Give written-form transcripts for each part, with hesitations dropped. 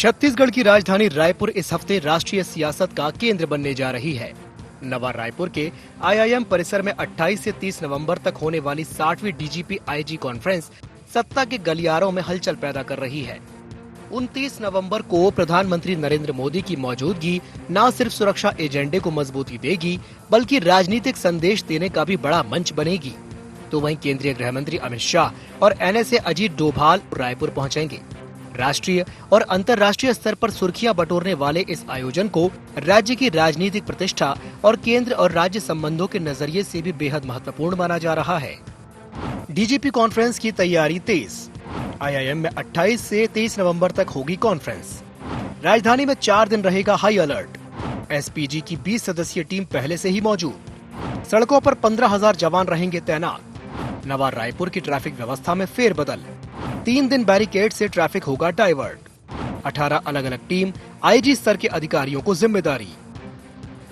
छत्तीसगढ़ की राजधानी रायपुर इस हफ्ते राष्ट्रीय सियासत का केंद्र बनने जा रही है। नवा रायपुर के आईआईएम परिसर में 28 से 30 नवंबर तक होने वाली 60वीं डीजीपी आईजी कॉन्फ्रेंस सत्ता के गलियारों में हलचल पैदा कर रही है। 29 नवंबर को प्रधानमंत्री नरेंद्र मोदी की मौजूदगी न सिर्फ सुरक्षा एजेंडे को मजबूती देगी, बल्कि राजनीतिक संदेश देने का भी बड़ा मंच बनेगी। तो वहीं केंद्रीय गृह मंत्री अमित शाह और एनएसए अजीत डोभाल रायपुर पहुंचेंगे। राष्ट्रीय और अंतर्राष्ट्रीय स्तर पर सुर्खियां बटोरने वाले इस आयोजन को राज्य की राजनीतिक प्रतिष्ठा और केंद्र और राज्य संबंधों के नजरिए से भी बेहद महत्वपूर्ण माना जा रहा है। डीजीपी कॉन्फ्रेंस की तैयारी तेज। आईआईएम में 28 से 23 नवंबर तक होगी कॉन्फ्रेंस। राजधानी में 4 दिन रहेगा हाई अलर्ट। एसपीजी की 20 सदस्यीय टीम पहले से ही मौजूद। सड़कों पर 15,000 जवान रहेंगे तैनात। नवा रायपुर की ट्रैफिक व्यवस्था में फेरबदल। 3 दिन बैरिकेड से ट्रैफिक होगा डाइवर्ट। 18 अलग अलग टीम, आईजी स्तर के अधिकारियों को जिम्मेदारी।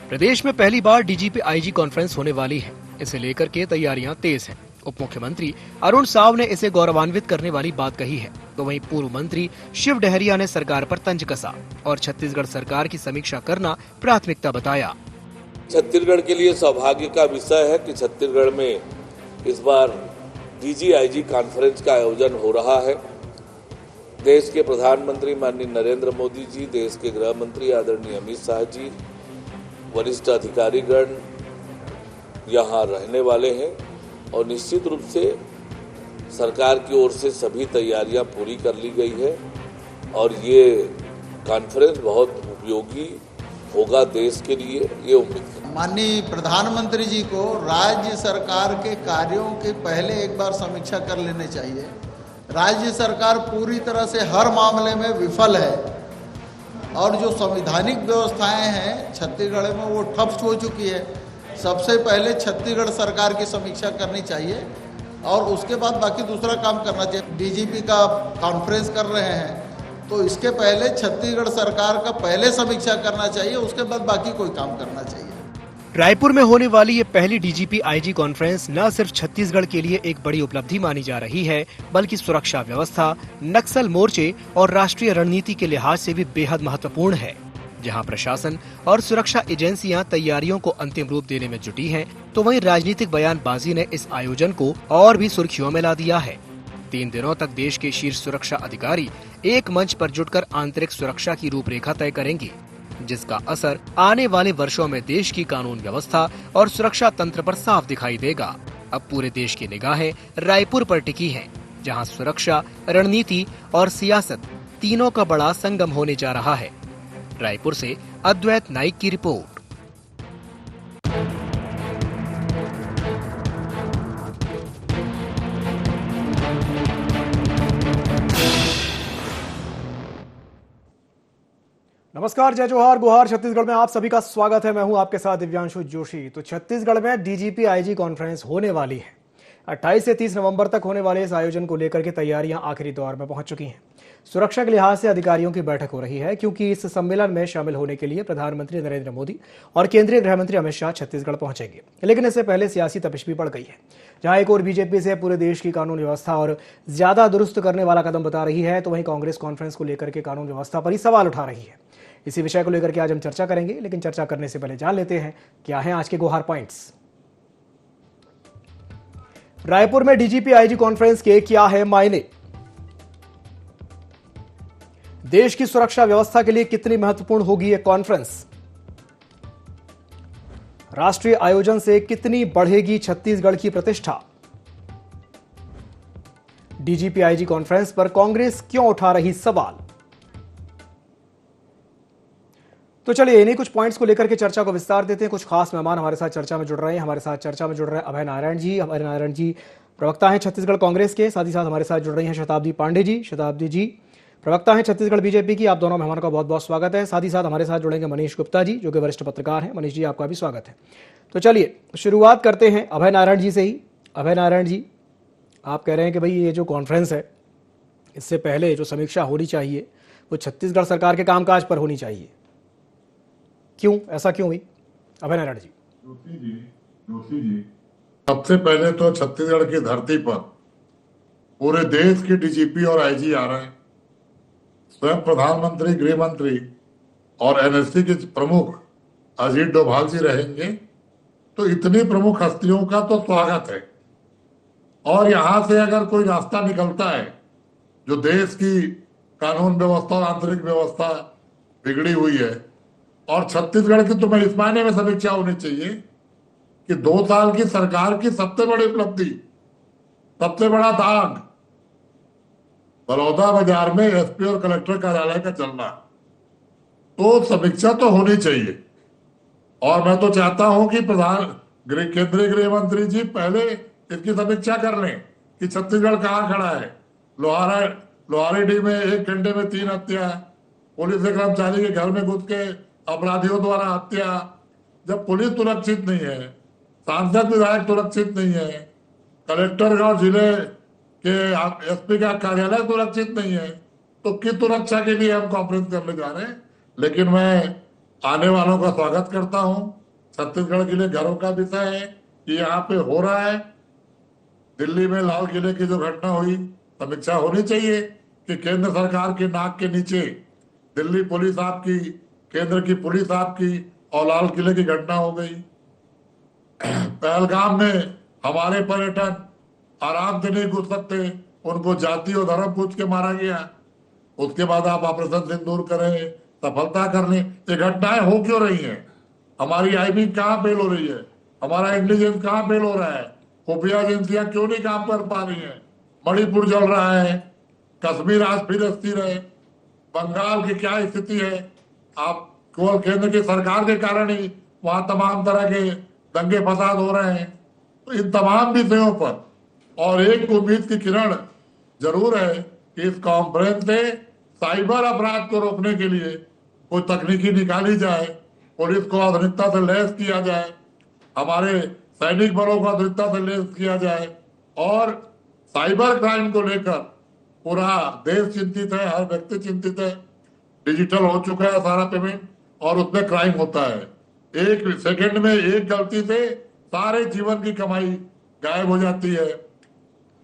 प्रदेश में पहली बार डीजीपी आईजी कॉन्फ्रेंस होने वाली है। इसे लेकर के तैयारियां तेज हैं। उप मुख्यमंत्री अरुण साव ने इसे गौरवान्वित करने वाली बात कही है, तो वहीं पूर्व मंत्री शिव डहरिया ने सरकार पर तंज कसा और छत्तीसगढ़ सरकार की समीक्षा करना प्राथमिकता बताया। छत्तीसगढ़ के लिए सौभाग्य का विषय है कि छत्तीसगढ़ में इस बार डीजीआईजी कॉन्फ्रेंस का आयोजन हो रहा है। देश के प्रधानमंत्री माननीय नरेंद्र मोदी जी, देश के गृह मंत्री आदरणीय अमित शाह जी, वरिष्ठ अधिकारीगण यहाँ रहने वाले हैं और निश्चित रूप से सरकार की ओर से सभी तैयारियां पूरी कर ली गई है और ये कॉन्फ्रेंस बहुत उपयोगी होगा देश के लिए, ये उम्मीद है। माननीय प्रधानमंत्री जी को राज्य सरकार के कार्यों के पहले एक बार समीक्षा कर लेने चाहिए। राज्य सरकार पूरी तरह से हर मामले में विफल है और जो संवैधानिक व्यवस्थाएं हैं छत्तीसगढ़ में वो ठप हो चुकी है। सबसे पहले छत्तीसगढ़ सरकार की समीक्षा करनी चाहिए और उसके बाद बाकी दूसरा काम करना चाहिए। डीजीपी का कॉन्फ्रेंस कर रहे हैं तो इसके पहले छत्तीसगढ़ सरकार का पहले समीक्षा करना चाहिए, उसके बाद बाकी कोई काम करना चाहिए। रायपुर में होने वाली ये पहली डीजीपी आईजी कॉन्फ्रेंस न सिर्फ छत्तीसगढ़ के लिए एक बड़ी उपलब्धि मानी जा रही है, बल्कि सुरक्षा व्यवस्था, नक्सल मोर्चे और राष्ट्रीय रणनीति के लिहाज से भी बेहद महत्वपूर्ण है। जहां प्रशासन और सुरक्षा एजेंसियां तैयारियों को अंतिम रूप देने में जुटी हैं, तो वहीं राजनीतिक बयानबाजी ने इस आयोजन को और भी सुर्खियों में ला दिया है। 3 दिनों तक देश के शीर्ष सुरक्षा अधिकारी एक मंच पर जुटकर आंतरिक सुरक्षा की रूपरेखा तय करेंगे, जिसका असर आने वाले वर्षों में देश की कानून व्यवस्था और सुरक्षा तंत्र पर साफ दिखाई देगा। अब पूरे देश की निगाहें रायपुर पर टिकी हैं, जहां सुरक्षा, रणनीति और सियासत तीनों का बड़ा संगम होने जा रहा है। रायपुर से अद्वैत नाइक की रिपोर्ट। नमस्कार, जय जोहार, गुहार। छत्तीसगढ़ में आप सभी का स्वागत है। मैं हूं आपके साथ दिव्यांशु जोशी। तो छत्तीसगढ़ में डीजीपी आईजी कॉन्फ्रेंस होने वाली है। 28 से 30 नवंबर तक होने वाले इस आयोजन को लेकर के तैयारियां आखिरी दौर में पहुंच चुकी हैं। सुरक्षा के लिहाज से अधिकारियों की बैठक हो रही है, क्योंकि इस सम्मेलन में शामिल होने के लिए प्रधानमंत्री नरेंद्र मोदी और केंद्रीय गृह मंत्री अमित शाह छत्तीसगढ़ पहुंचेंगे। लेकिन इससे पहले सियासी तपिश भी बढ़ गई है। जहां एक और बीजेपी से पूरे देश की कानून व्यवस्था और ज्यादा दुरुस्त करने वाला कदम बता रही है, तो वहीं कांग्रेस कॉन्फ्रेंस को लेकर के कानून व्यवस्था पर ही सवाल उठा रही है। इसी विषय को लेकर के आज हम चर्चा करेंगे, लेकिन चर्चा करने से पहले जान लेते हैं क्या है आज के गुहार पॉइंट्स। रायपुर में डीजीपी आईजी कॉन्फ्रेंस के क्या है मायने? देश की सुरक्षा व्यवस्था के लिए कितनी महत्वपूर्ण होगी यह कॉन्फ्रेंस? राष्ट्रीय आयोजन से कितनी बढ़ेगी छत्तीसगढ़ की प्रतिष्ठा? डीजीपी आईजी कॉन्फ्रेंस पर कांग्रेस क्यों उठा रही सवाल? तो चलिए इन्हीं कुछ पॉइंट्स को लेकर के चर्चा को विस्तार देते हैं। कुछ खास मेहमान हमारे साथ चर्चा में जुड़ रहे हैं। हमारे साथ चर्चा में जुड़ रहे हैं अभय नारायण जी। अभय नारायण जी प्रवक्ता हैं छत्तीसगढ़ कांग्रेस के। साथ ही साथ हमारे साथ जुड़ रही हैं शताब्दी पांडे जी। शताब्दी जी प्रवक्ता हैं छत्तीसगढ़ बीजेपी की। आप दोनों मेहमानों का बहुत बहुत स्वागत है। साथ ही साथ हमारे साथ जुड़ेंगे मनीष गुप्ता जी, जो कि वरिष्ठ पत्रकार हैं। मनीष जी, आपका भी स्वागत है। तो चलिए शुरुआत करते हैं अभय नारायण जी से ही। अभय नारायण जी, आप कह रहे हैं कि भाई ये जो कॉन्फ्रेंस है, इससे पहले जो समीक्षा होनी चाहिए वो छत्तीसगढ़ सरकार के कामकाज पर होनी चाहिए। क्यों, ऐसा क्यों हुई? अभय नारायण जी। जोशी जी, सबसे पहले तो छत्तीसगढ़ की धरती पर पूरे देश के डीजीपी और आईजी आ रहे हैं। स्वयं प्रधानमंत्री, गृह मंत्री और एनएससी के प्रमुख अजीत डोभाल जी रहेंगे, तो इतनी प्रमुख हस्तियों का तो स्वागत है। और यहां से अगर कोई रास्ता निकलता है, जो देश की कानून व्यवस्था और आंतरिक व्यवस्था बिगड़ी हुई है, और छत्तीसगढ़ की तो मैं इस मायने में समीक्षा होनी चाहिए कि 2 साल की सरकार की सबसे बड़ी उपलब्धि, सबसे बड़ा दाग बलौदा बाजार में एसपी और कलेक्टर कार्यालय का चलना, तो समीक्षा तो होनी चाहिए। और मैं तो चाहता हूं कि केंद्रीय गृह मंत्री जी पहले इसकी समीक्षा कर लें कि छत्तीसगढ़ कहां खड़ा है। लोहारेडी में 1 घंटे में 3 हत्या, पुलिस के कर्मचारी के घर में घुस के अपराधियों द्वारा हत्या। जब पुलिस सुरक्षित नहीं है, सांसद विधायक सुरक्षित नहीं है, कलेक्टर और जिले के एसपी का कार्यालय सुरक्षित नहीं है, तो किस सुरक्षा के लिए हम कॉन्फ्रेंस करने जा रहे हैं। लेकिन मैं आने वालों का स्वागत करता हूं। छत्तीसगढ़ के लिए गर्व का विषय है कि यहाँ पे हो रहा है। दिल्ली में लाल किले की जो घटना हुई, समीक्षा होनी चाहिए कि केंद्र सरकार के नाक के नीचे दिल्ली पुलिस आपकी, केंद्र की पुलिस आपकी, और लाल किले की घटना हो गई। पहलगाम में हमारे पर्यटन आराम से नहीं घुस सकते, उनको जाति और धर्म पूछ के मारा गया। उसके बाद आप ऑपरेशन सिंदूर करें, सफलता कर लें। ये घटनाएं हो क्यों रही हैं? हमारी आईबी कहाँ फेल हो रही है? हमारा इंटेलिजेंस कहाँ फेल हो रहा है? खुफिया एजेंसियां क्यों नहीं काम कर पा रही हैं? मणिपुर जल रहा है, कश्मीर आज फिर अस्थिर है, बंगाल की क्या स्थिति है? आप केवल केंद्र की सरकार के कारण ही वहां तमाम तरह के दंगे फसाद हो रहे हैं। तो इन तमाम विषयों पर और एक उम्मीद की किरण जरूर है कि इस कॉन्फ्रेंस से साइबर अपराध को रोकने के लिए कोई तकनीकी निकाली जाए, पुलिस को आधुनिकता से लैस किया जाए, हमारे सैनिक बलों को आधुनिकता से लैस किया जाए, और साइबर क्राइम को लेकर पूरा देश चिंतित है, हर व्यक्ति चिंतित है। डिजिटल हो चुका है सारा पेमेंट, और उसमें क्राइम होता है। 1 सेकंड में एक गलती से सारे जीवन की कमाई गायब हो जाती है।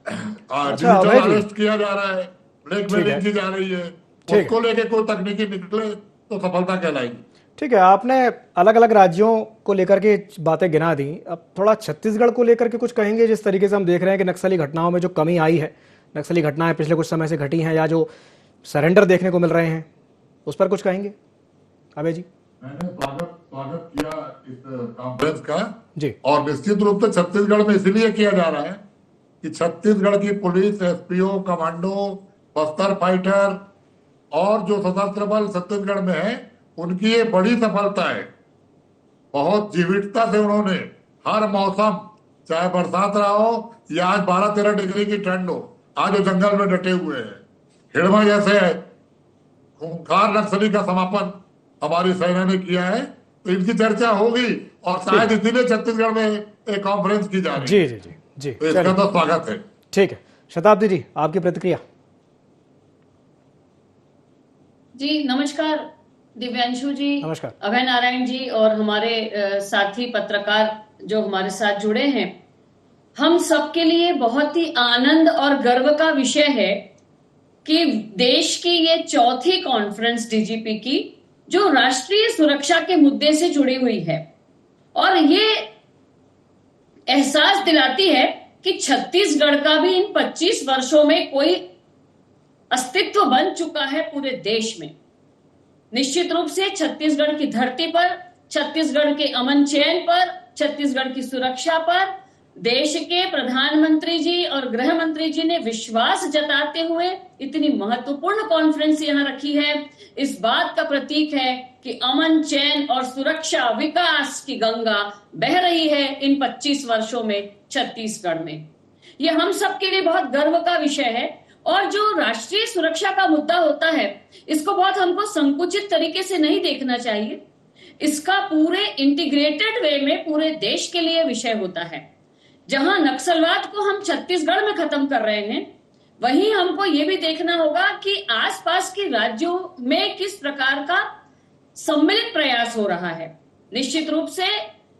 डिजिटल अरेस्ट किया जा रहा है, ब्लैकमेलिंग की जा रही है। उसको लेके कोई तकनीकी निकले तो सफलता कहलाएगी। ठीक है, आपने अलग अलग राज्यों को लेकर के बातें गिना दी। अब थोड़ा छत्तीसगढ़ को लेकर के कुछ कहेंगे? जिस तरीके से हम देख रहे हैं कि नक्सली घटनाओं में जो कमी आई है, नक्सली घटनाएं पिछले कुछ समय से घटी हैं, या जो सरेंडर देखने को मिल रहे हैं, उस पर कुछ कहेंगे अभय जी? मैंने स्वागत किया इस कॉन्फ्रेंस का जी, और निश्चित रूप से छत्तीसगढ़ में इसलिए किया जा रहा है कि छत्तीसगढ़ की police, SPO, commando, Bastar fighter और जो सशस्त्र बल छत्तीसगढ़ में है, उनकी ये बड़ी सफलता है। बहुत जीवितता से उन्होंने हर मौसम, चाहे बरसात रहा हो या आज 12-13 डिग्री की ठंड हो, आज वो जंगल में डटे हुए हैं। हिड़मा जैसे खूंखार नक्सली का समापन हमारी सेना ने किया है, तो इनकी चर्चा होगी, और शायद इसीलिए छत्तीसगढ़ में एक कॉन्फ्रेंस की जा रही है। जी जी जी जी, तो इसका तो स्वागत है। ठीक है, शताब्दी जी, आपकी प्रतिक्रिया? जी नमस्कार दिव्यांशु जी, नमस्कार। अभय नारायण जी और हमारे साथी पत्रकार जो हमारे साथ जुड़े हैं। हम सबके लिए बहुत ही आनंद और गर्व का विषय है कि देश की ये चौथी कॉन्फ्रेंस डीजीपी की जो राष्ट्रीय सुरक्षा के मुद्दे से जुड़ी हुई है, और ये एहसास दिलाती है कि छत्तीसगढ़ का भी इन 25 वर्षों में कोई अस्तित्व बन चुका है पूरे देश में। निश्चित रूप से छत्तीसगढ़ की धरती पर, छत्तीसगढ़ के अमन चैन पर, छत्तीसगढ़ की सुरक्षा पर देश के प्रधानमंत्री जी और गृह मंत्री जी ने विश्वास जताते हुए इतनी महत्वपूर्ण कॉन्फ्रेंस यहां रखी है। इस बात का प्रतीक है कि अमन, चैन और सुरक्षा, विकास की गंगा बह रही है इन 25 वर्षों में छत्तीसगढ़ में। यह हम सबके लिए बहुत गर्व का विषय है। और जो राष्ट्रीय सुरक्षा का मुद्दा होता है, इसको बहुत हमको संकुचित तरीके से नहीं देखना चाहिए। इसका पूरे इंटीग्रेटेड वे में पूरे देश के लिए विषय होता है। जहां नक्सलवाद को हम छत्तीसगढ़ में खत्म कर रहे हैं, वहीं हमको ये भी देखना होगा कि आसपास के राज्यों में किस प्रकार का सम्मिलित प्रयास हो रहा है। निश्चित रूप से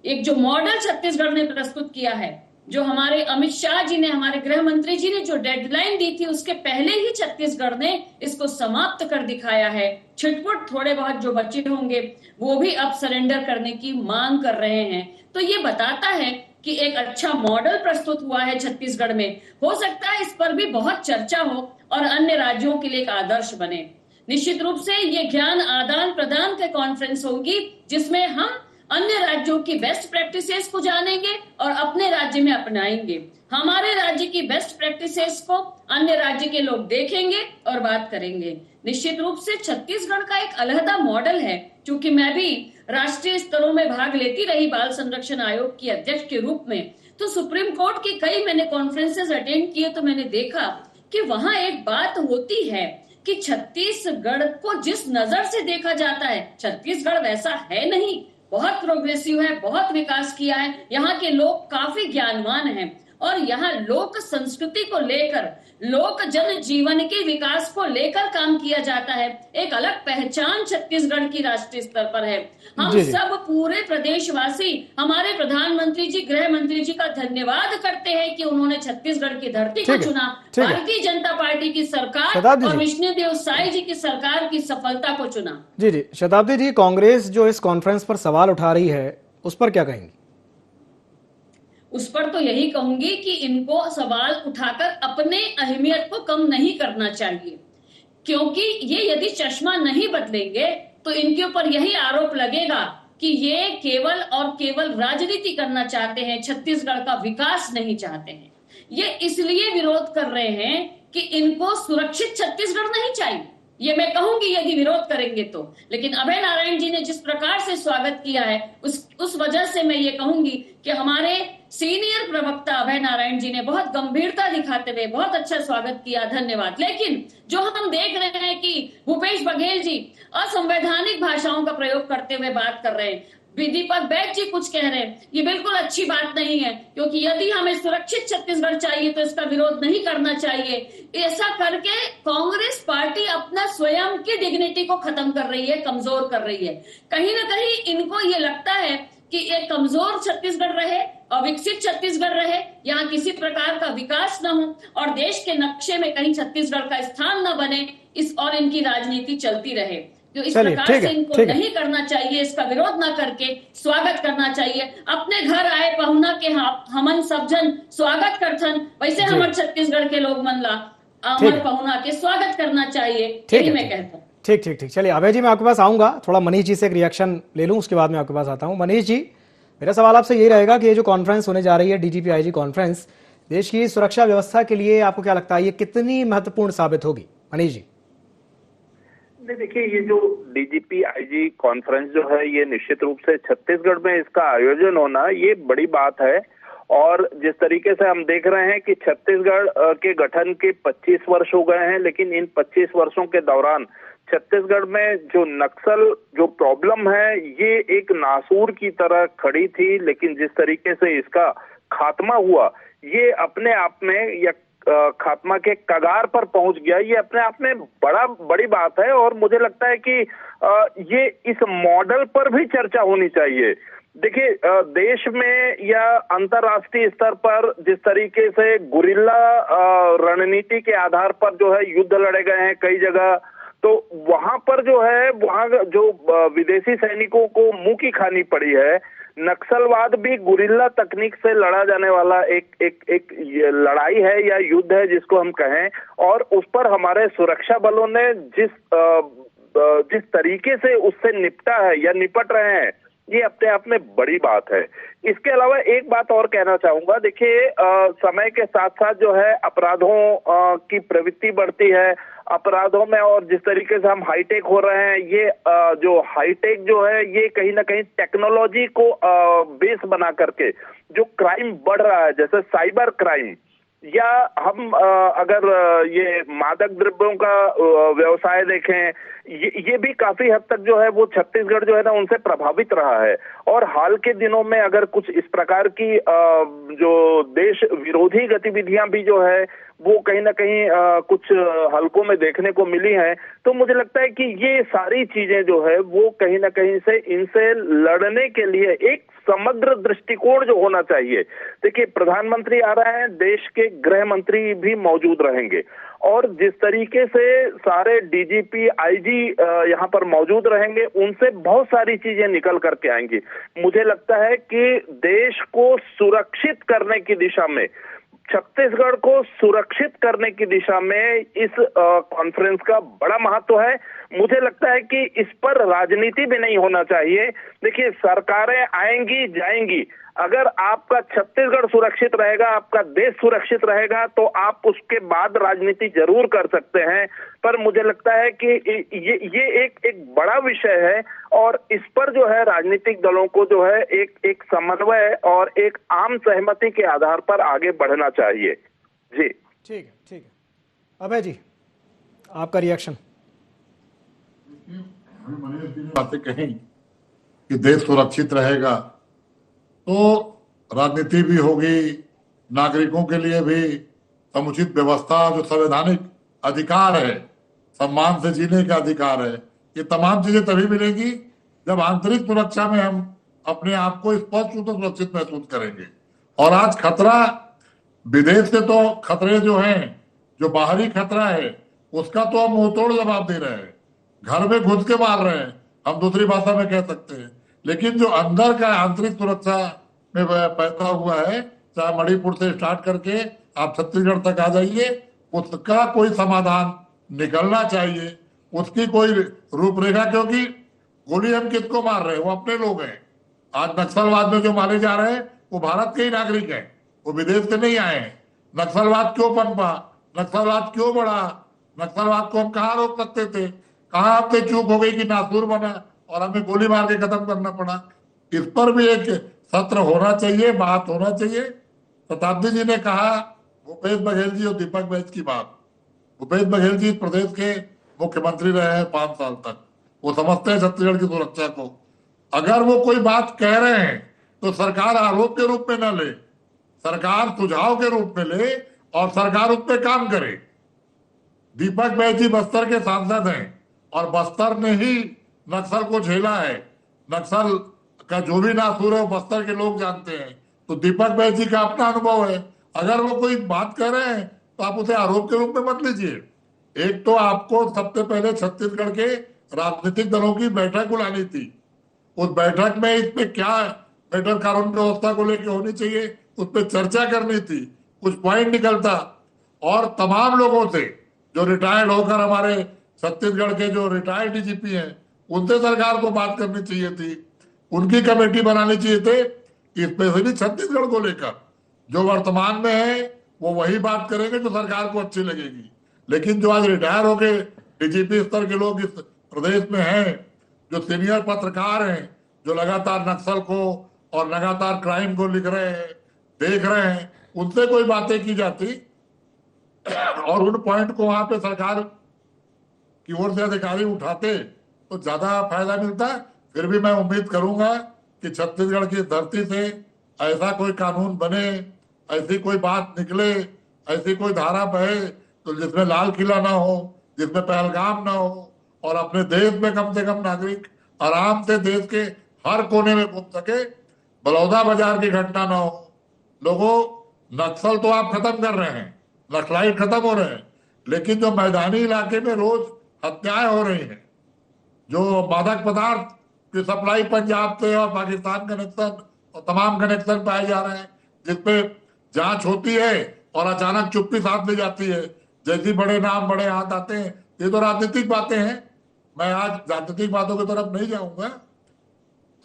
एक जो मॉडल छत्तीसगढ़ ने प्रस्तुत किया है, जो हमारे अमित शाह जी ने, हमारे गृह मंत्री जी ने जो डेडलाइन दी थी उसके पहले ही छत्तीसगढ़ ने इसको समाप्त कर दिखाया है। छिटपुट थोड़े बहुत जो बचे होंगे वो भी अब सरेंडर करने की मांग कर रहे हैं। तो ये बताता है कि एक अच्छा मॉडल प्रस्तुत हुआ है छत्तीसगढ़ में। हो सकता है इस पर भी बहुत चर्चा हो और अन्य राज्यों के लिए एक आदर्श बने। निश्चित रूप से ये ज्ञान आदान प्रदान की कॉन्फ्रेंस होगी जिसमें हम अन्य राज्यों की बेस्ट प्रैक्टिसेस को जानेंगे और अपने राज्य में अपनाएंगे। हमारे राज्य की बेस्ट प्रैक्टिसेस को अन्य राज्य के लोग देखेंगे और बात करेंगे। निश्चित रूप से छत्तीसगढ़ का एक अलहदा मॉडल है। क्योंकि मैं भी राष्ट्रीय स्तरों में भाग लेती रही बाल संरक्षण आयोग की अध्यक्ष के रूप में, तो सुप्रीम कोर्ट की कई मैंने कॉन्फ्रेंसेस अटेंड किए तो मैंने देखा कि वहां एक बात होती है कि छत्तीसगढ़ को जिस नजर से देखा जाता है, छत्तीसगढ़ वैसा है नहीं, बहुत प्रोग्रेसिव है, बहुत विकास किया है, यहाँ के लोग काफी ज्ञानवान हैं और यहाँ लोक संस्कृति को लेकर, लोक जन जीवन के विकास को लेकर काम किया जाता है। एक अलग पहचान छत्तीसगढ़ की राष्ट्रीय स्तर पर है। हम सब पूरे प्रदेशवासी हमारे प्रधानमंत्री जी, गृह मंत्री जी का धन्यवाद करते हैं कि उन्होंने छत्तीसगढ़ की धरती को चुना, भारतीय जनता पार्टी की सरकार और विष्णुदेव साई जी की सरकार की सफलता को चुना। जी जी, शताब्दी जी, कांग्रेस जो इस कॉन्फ्रेंस पर सवाल उठा रही है उस पर क्या कहेंगी? उस पर तो यही कहूंगी कि इनको सवाल उठाकर अपने अहमियत को कम नहीं करना चाहिए, क्योंकि ये यदि चश्मा नहीं बदलेंगे तो इनके ऊपर यही आरोप लगेगा कि ये केवल और केवल राजनीति करना चाहते हैं, छत्तीसगढ़ का विकास नहीं चाहते हैं। ये इसलिए विरोध कर रहे हैं कि इनको सुरक्षित छत्तीसगढ़ नहीं चाहिए। ये मैं कहूंगी यदि विरोध करेंगे तो, लेकिन अभय नारायण जी ने जिस प्रकार से स्वागत किया है उस वजह से मैं ये कहूंगी कि हमारे सीनियर प्रवक्ता अभय नारायण जी ने बहुत गंभीरता दिखाते हुए बहुत अच्छा स्वागत किया, धन्यवाद। लेकिन जो हम देख रहे हैं कि भूपेश बघेल जी असंवैधानिक भाषाओं का प्रयोग करते हुए बात कर रहे हैं, दीपक बैद जी कुछ कह रहे हैं, ये बिल्कुल अच्छी बात नहीं है। क्योंकि यदि हमें सुरक्षित छत्तीसगढ़ चाहिए तो इसका विरोध नहीं करना चाहिए। ऐसा करके कांग्रेस पार्टी अपना स्वयं की डिग्निटी को खत्म कर रही है, कमजोर कर रही है। कहीं ना कहीं इनको ये लगता है कि एक कमजोर छत्तीसगढ़ रहे, अविकसित छत्तीसगढ़ रहे, यहाँ किसी प्रकार का विकास न हो और देश के नक्शे में कहीं छत्तीसगढ़ का स्थान न बने, और इनकी राजनीति चलती रहे। तो इस प्रकार से इनको नहीं करना चाहिए, इसका विरोध ना करके स्वागत करना चाहिए। अपने घर आए पहुना के हमन सब जन स्वागत करथन, वैसे हमारे छत्तीसगढ़ के लोग मनला अमर पहुना के स्वागत करना चाहिए, यही मैं कहता हूँ। ठीक ठीक ठीक, चलिए अभय जी मैं आपके पास आऊंगा, थोड़ा मनीष जी से एक रिएक्शन ले लूं, उसके बाद मैं आपके पास आता हूं। मनीष जी, मेरा सवाल आपसे यही रहेगा कि ये जो कॉन्फ्रेंस होने जा रही है डीजीपी आईजी कॉन्फ्रेंस, देश की सुरक्षा व्यवस्था के लिए आपको क्या लगता है ये कितनी महत्वपूर्ण साबित होगी? मनीष जी। देखिए, ये जो डीजीपी आईजी कॉन्फ्रेंस जो है ये निश्चित रूप से छत्तीसगढ़ में इसका आयोजन होना ये बड़ी बात है। और जिस तरीके से हम देख रहे हैं कि छत्तीसगढ़ के गठन के 25 वर्ष हो गए हैं, लेकिन इन 25 वर्षों के दौरान छत्तीसगढ़ में जो नक्सल जो प्रॉब्लम है ये एक नासूर की तरह खड़ी थी, लेकिन जिस तरीके से इसका खात्मा हुआ ये अपने आप में या खात्मा के कगार पर पहुंच गया, ये अपने आप में बड़ी बात है। और मुझे लगता है कि ये इस मॉडल पर भी चर्चा होनी चाहिए। देखिए, देश में या अंतर्राष्ट्रीय स्तर पर जिस तरीके से गुरिल्ला रणनीति के आधार पर जो है युद्ध लड़े गए हैं कई जगह, तो वहां पर जो है वहां जो विदेशी सैनिकों को मुंह की खानी पड़ी है। नक्सलवाद भी गुरिल्ला तकनीक से लड़ा जाने वाला एक लड़ाई है या युद्ध है जिसको हम कहें, और उस पर हमारे सुरक्षा बलों ने जिस तरीके से उससे निपटा है या निपट रहे हैं ये अपने आप में बड़ी बात है। इसके अलावा एक बात और कहना चाहूंगा, देखिए समय के साथ साथ जो है अपराधों की प्रवृत्ति बढ़ती है, अपराधों में और जिस तरीके से हम हाईटेक हो रहे हैं, ये जो हाईटेक जो है ये कहीं ना कहीं टेक्नोलॉजी को बेस बना करके जो क्राइम बढ़ रहा है, जैसे साइबर क्राइम या हम अगर ये मादक द्रव्यों का व्यवसाय देखें, ये भी काफी हद तक जो है वो छत्तीसगढ़ जो है ना उनसे प्रभावित रहा है। और हाल के दिनों में अगर कुछ इस प्रकार की जो देश विरोधी गतिविधियां भी जो है वो कहीं ना कहीं कुछ हलकों में देखने को मिली हैं, तो मुझे लगता है कि ये सारी चीजें जो है वो कहीं ना कहीं से इनसे लड़ने के लिए एक समग्र दृष्टिकोण जो होना चाहिए। देखिए, प्रधानमंत्री आ रहे हैं, देश के गृह मंत्री भी मौजूद रहेंगे, और जिस तरीके से सारे डीजीपी आईजी यहाँ पर मौजूद रहेंगे, उनसे बहुत सारी चीजें निकल करके आएंगी। मुझे लगता है कि देश को सुरक्षित करने की दिशा में, छत्तीसगढ़ को सुरक्षित करने की दिशा में इस कॉन्फ्रेंस का बड़ा महत्व है। मुझे लगता है कि इस पर राजनीति भी नहीं होना चाहिए। देखिए, सरकारें आएंगी जाएंगी, अगर आपका छत्तीसगढ़ सुरक्षित रहेगा, आपका देश सुरक्षित रहेगा, तो आप उसके बाद राजनीति जरूर कर सकते हैं। पर मुझे लगता है कि ये एक बड़ा विषय है, और इस पर जो है राजनीतिक दलों को जो है एक समन्वय और एक आम सहमति के आधार पर आगे बढ़ना चाहिए। जी ठीक है। अभय जी, आपका रिएक्शन। मनीष जी ने बातें कही कि देश सुरक्षित रहेगा, तो राजनीति भी होगी, नागरिकों के लिए भी समुचित व्यवस्था, जो संवैधानिक अधिकार है, सम्मान से जीने का अधिकार है, ये तमाम चीजें तभी मिलेंगी जब आंतरिक सुरक्षा में हम अपने आप को स्पष्ट रूप से सुरक्षित महसूस करेंगे। और आज खतरा विदेश से, तो खतरे जो हैं, जो बाहरी खतरा है, उसका तो हम मुंहतोड़ जवाब दे रहे हैं, घर में घुस के मार रहे हैं, हम दूसरी भाषा में कह सकते हैं। लेकिन जो अंदर का आंतरिक सुरक्षा में पैदा हुआ है, चाहे मणिपुर से स्टार्ट करके आप छत्तीसगढ़ तक आ जाइए, उसका कोई समाधान निकलना चाहिए, उसकी कोई रूपरेखा। क्योंकि गोली हम किसको मार रहे हैं, वो अपने लोग हैं। आज नक्सलवाद में जो मारे जा रहे हैं वो भारत के ही नागरिक हैं, वो विदेश से नहीं आए हैं। नक्सलवाद क्यों पनपा, नक्सलवाद क्यों बढ़ा, नक्सलवाद को हम कहाँ रोक सकते थे, कहाँ आपसे चूक हो गई कि नासूर बना और हमें गोली मार के खत्म करना पड़ा। इस पर भी एक सत्र होना चाहिए, बात होना चाहिए। शताब्दी जी ने कहा भूपेश बघेल जी और दीपक बैच की बात। भूपेश बघेल जी प्रदेश के मुख्यमंत्री रहे हैं 5 साल तक, वो समझते हैं छत्तीसगढ़ की सुरक्षा को। अगर वो कोई बात कह रहे हैं तो सरकार आरोप के रूप में न ले, सरकार सुझाव के रूप में ले और सरकार उस पर काम करे। दीपक बैच जी बस्तर के सांसद हैं और बस्तर ने ही नक्सल को झेला है, नक्सल का जो भी नासूर है वो बस्तर के लोग जानते हैं। तो दीपक बैच जी का अपना अनुभव है। अगर वो कोई बात कर रहे हैं तो आप उसे आरोप के रूप में मत लीजिए। एक तो आपको सबसे पहले छत्तीसगढ़ के राजनीतिक दलों की बैठक बुलानी थी, उस बैठक में इस पे क्या बेटर कानून व्यवस्था को लेकर होनी चाहिए, उस पर चर्चा करनी थी, कुछ पॉइंट निकलता। और तमाम लोगों से जो रिटायर्ड होकर हमारे छत्तीसगढ़ के जो रिटायर्ड डीजीपी हैं, उनसे सरकार को बात करनी चाहिए थी, उनकी कमेटी बनानी चाहिए थे, स्पेशली छत्तीसगढ़ को लेकर। जो वर्तमान में है वो वही बात करेंगे जो सरकार को अच्छी लगेगी। लेकिन जो आज रिटायर हो गए डीजीपी स्तर के लोग इस प्रदेश में हैं, जो सीनियर पत्रकार हैं, जो लगातार नक्सल को और लगातार क्राइम को लिख रहे हैं, देख रहे हैं, उनसे कोई बातें की जाती और उन पॉइंट को वहां पे सरकार की ओर से अधिकारी उठाते तो ज्यादा फायदा मिलता। फिर भी मैं उम्मीद करूंगा कि छत्तीसगढ़ की धरती से ऐसा कोई कानून बने, ऐसी कोई बात निकले, ऐसी कोई धारा बहे तो जिसमें लाल किला ना हो, जिसमें पहलगाम ना हो, और अपने देश में कम से कम नागरिक आराम से देश के हर कोने में घूम सके, बलौदा बाजार की घटना ना हो। लोगों, नक्सल तो आप खत्म कर रहे हैं, नक्सलाइट खत्म हो रहे हैं, लेकिन जो मैदानी इलाके में रोज हत्याएं हो रही हैं, जो मादक पदार्थ की सप्लाई पंजाब से और पाकिस्तान कनेक्शन और तमाम कनेक्शन पाए जा रहे हैं, जिसपे जांच होती है और अचानक चुप्पी साथ ले जाती है, जैसी बड़े नाम बड़े हाथ आते हैं। ये तो राजनीतिक बातें हैं, मैं आज राजनीतिक बातों की तरफ नहीं जाऊंगा।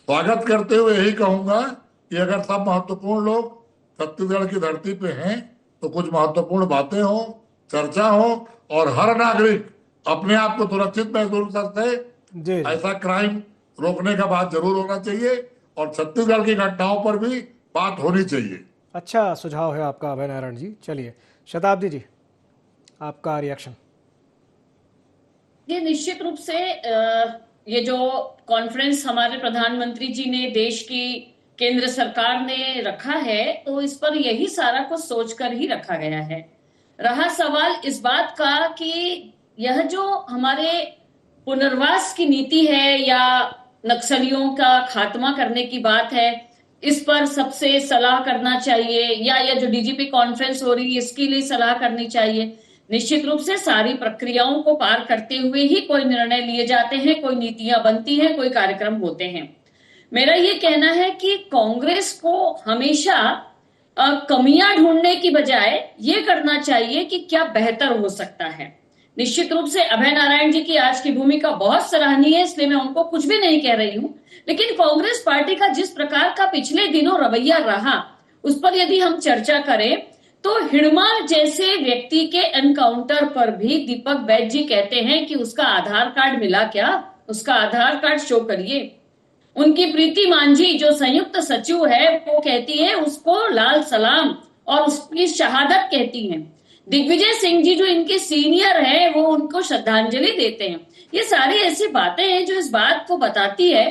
स्वागत करते हुए यही कहूंगा कि अगर सब महत्वपूर्ण लोग छत्तीसगढ़ की धरती पे हैं तो कुछ महत्वपूर्ण बातें हो, चर्चा हो और हर नागरिक अपने आप को सुरक्षित महसूस करते, ऐसा क्राइम रोकने का बात जरूर होना चाहिए और छत्तीसगढ़ की घटनाओं पर भी बात होनी चाहिए। अच्छा सुझाव है आपका अभय नारायण जी। चलिए शताब्दी जी, आपका रिएक्शन। ये निश्चित रूप से ये जो कॉन्फ्रेंस हमारे प्रधानमंत्री जी ने देश की केंद्र सरकार ने रखा है, तो इस पर यही सारा कुछ सोचकर ही रखा गया है। रहा सवाल इस बात का कि यह जो हमारे पुनर्वास की नीति है या नक्सलियों का खात्मा करने की बात है, इस पर सबसे सलाह करना चाहिए, या यह जो डीजीपी कॉन्फ्रेंस हो रही है इसके लिए सलाह करनी चाहिए। निश्चित रूप से सारी प्रक्रियाओं को पार करते हुए ही कोई निर्णय लिए जाते हैं, कोई नीतियां बनती हैं, कोई कार्यक्रम होते हैं। मेरा ये कहना है कि कांग्रेस को हमेशा कमियां ढूंढने की बजाय ये करना चाहिए कि क्या बेहतर हो सकता है। निश्चित रूप से अभय नारायण जी की आज की भूमिका बहुत सराहनीय है, इसलिए मैं उनको कुछ भी नहीं कह रही हूं, लेकिन कांग्रेस पार्टी का जिस प्रकार का पिछले दिनों रवैया रहा उस पर यदि हम चर्चा करें तो हिडमा जैसे व्यक्ति के एनकाउंटर पर भी दीपक बैज जी कहते हैं कि उसका आधार कार्ड मिला क्या, उसका आधार कार्ड शो करिए। उनकी प्रीति मांझी जो संयुक्त सचिव है वो कहती है उसको लाल सलाम और उसकी शहादत कहती हैं। दिग्विजय सिंह जी जो इनके सीनियर हैं वो उनको श्रद्धांजलि देते हैं। ये सारी ऐसी बातें हैं जो इस बात को बताती है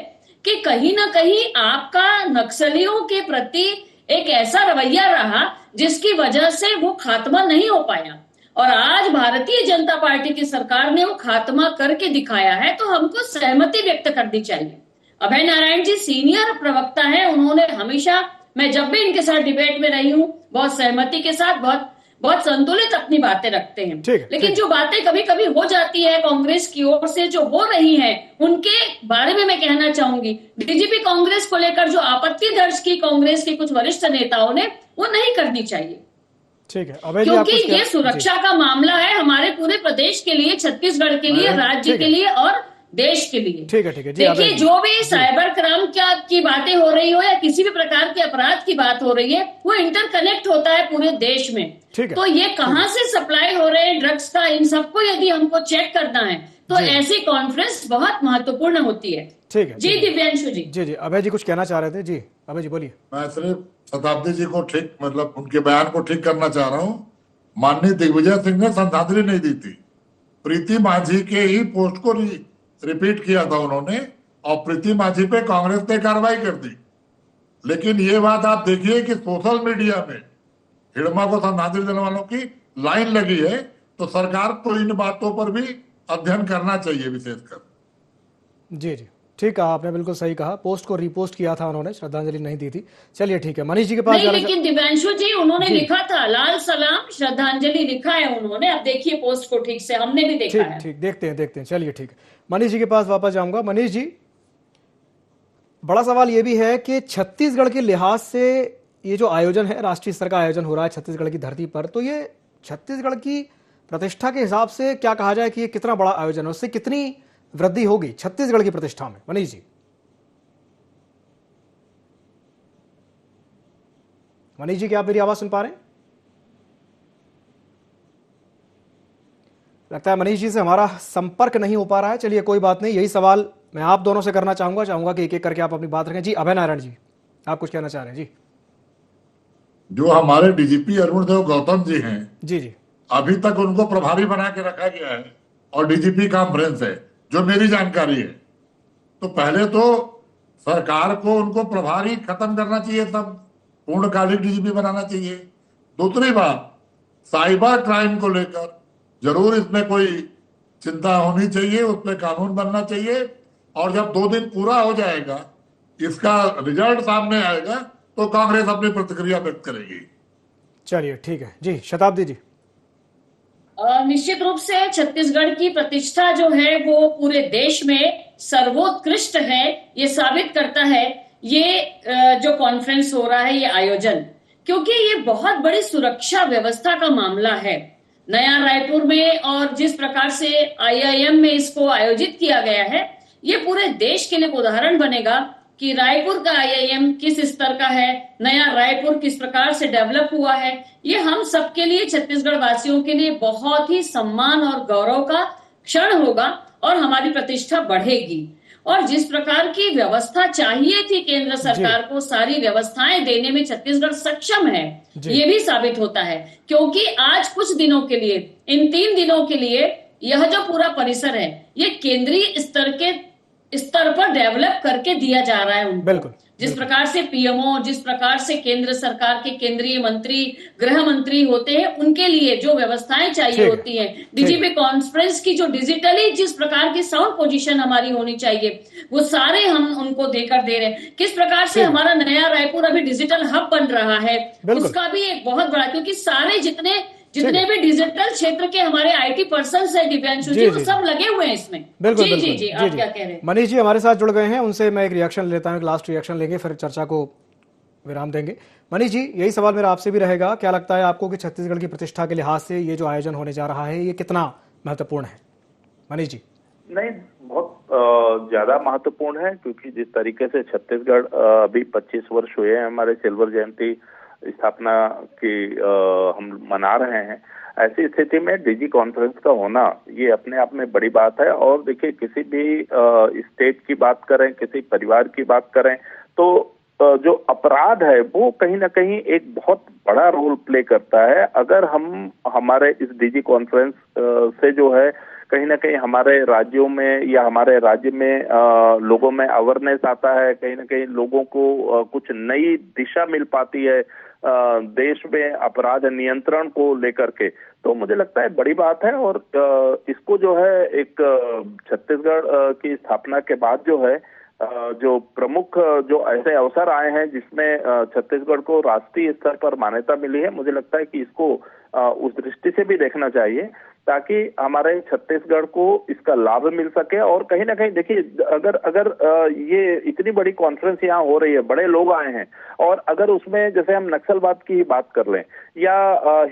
कि कहीं ना कहीं आपका नक्सलियों के प्रति एक ऐसा रवैया रहा जिसकी वजह से वो खात्मा नहीं हो पाया, और आज भारतीय जनता पार्टी की सरकार ने वो खात्मा करके दिखाया है, तो हमको सहमति व्यक्त करनी चाहिए। अभय नारायण जी सीनियर प्रवक्ता हैं, उन्होंने हमेशा, मैं जब भी इनके साथ डिबेट में रही हूं, बहुत सहमति के साथ बहुत संतुलित अपनी बातें रखते हैं। लेकिन जो बातें कभी कभी हो जाती है कांग्रेस की ओर से जो हो रही हैं, उनके बारे में मैं कहना चाहूंगी, डीजीपी कांग्रेस को लेकर जो आपत्ति दर्ज की कांग्रेस के कुछ वरिष्ठ नेताओं ने, वो नहीं करनी चाहिए। ठीक है, अभय जी, क्योंकि ये सुरक्षा का मामला है हमारे पूरे प्रदेश के लिए, छत्तीसगढ़ के लिए, राज्य के लिए और देश के लिए। ठीक है, ठीक है। देखिए, जो भी साइबर क्राइम की बातें हो रही हो या किसी भी प्रकार के अपराध की बात हो रही है, वो इंटरकनेक्ट होता है पूरे देश में। तो ये कहां से सप्लाई हो रहे हैं ड्रग्स का, इन सबको यदि हमको चेक करना है तो ऐसी कॉन्फ्रेंस बहुत महत्वपूर्ण होती है। ठीक है जी दिव्यांशु जी। जी, अभय जी कुछ कहना चाह रहे थे। जी अभय जी बोलिए। मैं सिर्फ शताब्दी जी को ठीक, मतलब उनके बयान को ठीक करना चाह रहा हूँ। माननीय दिग्विजय सिंह ने श्रद्धांजलि नहीं दी थी, प्रीति माझी के ही पोस्ट को रिपीट किया था उन्होंने, और प्रीति माझी पे कांग्रेस ने कार्रवाई कर दी। लेकिन ये बात आप देखिए कि सोशल मीडिया में हिडमा को श्रद्धांजलि देने वालों की लाइन लगी है, तो सरकार को इन बातों पर भी अध्ययन करना चाहिए विशेषकर। जी जी, ठीक कहा आपने, बिल्कुल सही कहा। पोस्ट को रिपोस्ट किया था उन्होंने, श्रद्धांजलि नहीं दी थी। चलिए ठीक है, मनीष जी के पास नहीं, लेकिन दिव्यांशु जी उन्होंने लिखा था लाल सलाम श्रद्धांजलि लिखा है उन्होंने। अब देखिए पोस्ट को ठीक से, हमने भी देखा है। ठीक, देखते हैं। चलिए ठीक है, मनीष जी के पास वापस जाऊंगा। मनीष जी, बड़ा सवाल ये भी है कि छत्तीसगढ़ के लिहाज से ये जो आयोजन है, राष्ट्रीय स्तर का आयोजन हो रहा है छत्तीसगढ़ की धरती पर, तो ये छत्तीसगढ़ की प्रतिष्ठा के हिसाब से क्या कहा जाए कि ये कितना बड़ा आयोजन है, उससे कितनी वृद्धि होगी छत्तीसगढ़ की प्रतिष्ठा में? मनीष जी। मनीष जी, क्या आप मेरी आवाज सुन पा रहे हैं? लगता है मनीष जी से हमारा संपर्क नहीं हो पा रहा है। चलिए कोई बात नहीं, यही सवाल मैं आप दोनों से करना चाहूंगा कि एक एक करके आप अपनी बात रखें। जी अभय नारायण जी, आप कुछ कहना चाह रहे हैं? जी, जो हमारे डीजीपी अरुण देव गौतम जी हैं, जी, अभी तक उनको प्रभारी बना के रखा गया है और डीजीपी कॉन्फ्रेंस है, जो मेरी जानकारी है। तो पहले तो सरकार को उनको प्रभारी खत्म करना चाहिए, तब पूर्णकालिक डीजीपी बनाना चाहिए। दूसरी बात, साइबर क्राइम को लेकर जरूर इसमें कोई चिंता होनी चाहिए, उसमें कानून बनना चाहिए, और जब 2 दिन पूरा हो जाएगा, इसका रिजल्ट सामने आएगा, तो कांग्रेस अपनी प्रतिक्रिया व्यक्त करेगी। चलिए ठीक है। जी शताब्दी जी। निश्चित रूप से छत्तीसगढ़ की प्रतिष्ठा जो है वो पूरे देश में सर्वोत्कृष्ट है, ये साबित करता है ये जो कॉन्फ्रेंस हो रहा है, ये आयोजन, क्योंकि ये बहुत बड़ी सुरक्षा व्यवस्था का मामला है। नया रायपुर में और जिस प्रकार से IIM में इसको आयोजित किया गया है, ये पूरे देश के लिए उदाहरण बनेगा कि रायपुर का IIM किस स्तर का है, नया रायपुर किस प्रकार से डेवलप हुआ है। ये हम सबके लिए, छत्तीसगढ़ वासियों के लिए बहुत ही सम्मान और गौरव का क्षण होगा और हमारी प्रतिष्ठा बढ़ेगी। और जिस प्रकार की व्यवस्था चाहिए थी केंद्र सरकार को, सारी व्यवस्थाएं देने में छत्तीसगढ़ सक्षम है, ये भी साबित होता है। क्योंकि आज कुछ दिनों के लिए, इन 3 दिनों के लिए यह जो पूरा परिसर है ये केंद्रीय स्तर पर डेवलप करके दिया जा रहा है उनको। बिल्कुल, जिस प्रकार से पीएमओ, जिस प्रकार से केंद्र सरकार के केंद्रीय मंत्री, गृह मंत्री होते हैं, उनके लिए जो व्यवस्थाएं चाहिए होती हैं, डीजीपी कॉन्फ्रेंस की जो डिजिटली जिस प्रकार की साउंड पोजीशन हमारी होनी चाहिए, वो सारे हम उनको देकर दे रहे हैं। किस प्रकार से हमारा नया रायपुर अभी डिजिटल हब बन रहा है, उसका भी एक बहुत बड़ा, क्योंकि सारे जितने भी डिजिटल क्षेत्र के हमारे आईटी पर्सन है दिव्यांशु जी, वो सब लगे हुए हैं इसमें। बिल्कुल, जी बिल्कुल, जी जी, आप क्या कह रहे हैं? मनीष जी हमारे साथ जुड़ गए हैं, उनसे मैं एक रिएक्शन लेता हूं, एक लास्ट रिएक्शन लेंगे, फिर चर्चा को विराम देंगे। मनीष जी, यही सवाल मेरा आपसे भी रहेगा, क्या लगता है आपको कि छत्तीसगढ़ की प्रतिष्ठा के लिहाज से ये जो आयोजन होने जा रहा है ये कितना महत्वपूर्ण है? मनीष जी। नहीं, बहुत ज्यादा महत्वपूर्ण है, क्योंकि जिस तरीके से छत्तीसगढ़ अभी 25 वर्ष हुए हैं हमारे सिल्वर जयंती स्थापना की हम मना रहे हैं, ऐसी स्थिति में डीजी कॉन्फ्रेंस का होना ये अपने आप में बड़ी बात है। और देखिए, किसी भी स्टेट की बात करें, किसी परिवार की बात करें, तो जो अपराध है वो कहीं ना कहीं एक बहुत बड़ा रोल प्ले करता है। अगर हम हमारे इस डीजी कॉन्फ्रेंस से जो है कहीं ना कहीं हमारे राज्यों में या हमारे राज्य में लोगों में अवेयरनेस आता है, कहीं ना कहीं लोगों को कुछ नई दिशा मिल पाती है देश में अपराध नियंत्रण को लेकर के, तो मुझे लगता है बड़ी बात है। और इसको जो है एक छत्तीसगढ़ की स्थापना के बाद जो है जो प्रमुख जो ऐसे अवसर आए हैं जिसमें छत्तीसगढ़ को राष्ट्रीय स्तर पर मान्यता मिली है, मुझे लगता है कि इसको उस दृष्टि से भी देखना चाहिए ताकि हमारे छत्तीसगढ़ को इसका लाभ मिल सके। और कहीं ना कहीं देखिए, अगर ये इतनी बड़ी कॉन्फ्रेंस यहाँ हो रही है, बड़े लोग आए हैं, और अगर उसमें जैसे हम नक्सलवाद की बात कर लें या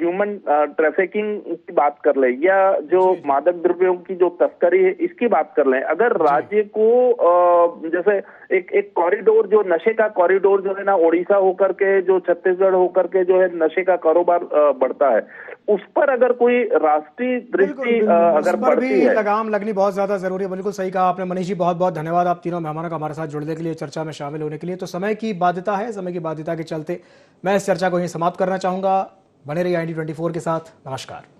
ह्यूमन ट्रैफिकिंग की बात कर लें या जो मादक द्रव्यों की जो तस्करी है इसकी बात कर लें, अगर राज्य को जैसे एक कॉरिडोर, जो नशे का कॉरिडोर जो है ना, ओडिशा होकर के जो छत्तीसगढ़ होकर के जो है नशे का कारोबार बढ़ता है, उस पर अगर कोई राष्ट्रीय दृष्टि अगर बढ़ती है, लगाम लगनी बहुत ज्यादा जरूरी है। बिल्कुल सही कहा आपने मनीष जी, बहुत बहुत धन्यवाद आप तीनों मेहमानों का हमारे साथ जुड़ने के लिए, चर्चा में शामिल होने के लिए। तो समय की बाध्यता है, समय की बाध्यता के चलते मैं इस चर्चा को यहीं समाप्त करना चाहूंगा। बने रहिए IND24 के साथ। नमस्कार।